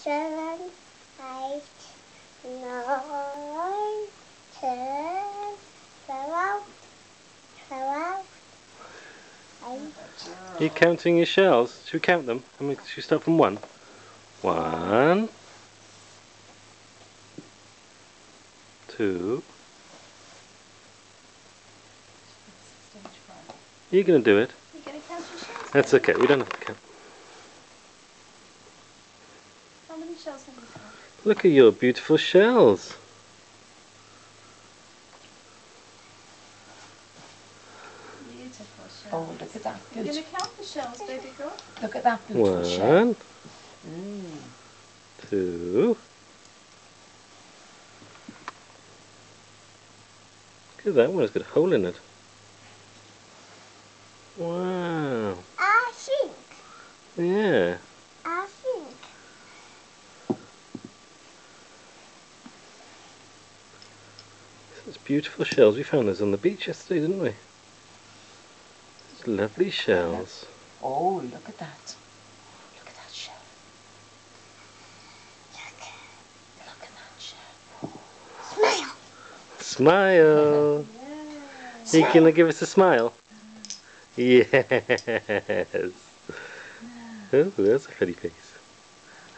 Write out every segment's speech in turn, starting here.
7, 8, 9, 10, 12, 12, 8. Are you counting your shells? Should we count them? Should we start from 1? 1, 2. You're going to do it. You're going to count your shells. That's okay, we don't have to count. How many shells have you got? Look at your beautiful shells. Beautiful shells. Oh, look at that. You're Good. going to count the shells, baby girl? Look at that beautiful shell. 1, 2. Look at that one, it's got a hole in it. Wow. I think. Yeah. I think. It's beautiful shells. We found those on the beach yesterday, didn't we? It's lovely shells. Oh, look at that. Look at that shell. Look at that shell. Smile. Smile. Are you going to give us a smile? Yes. Oh, that's a funny face.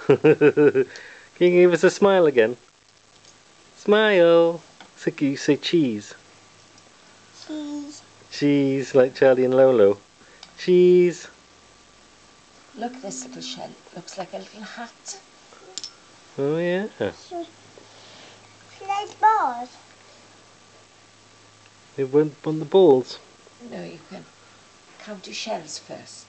Can you give us a smile again? Smile. So you say cheese. Cheese. Cheese, like Charlie and Lolo. Cheese. Look at this little shell. Looks like a little hat. Oh yeah. Play balls. They went on the balls. No, you can count your shells first.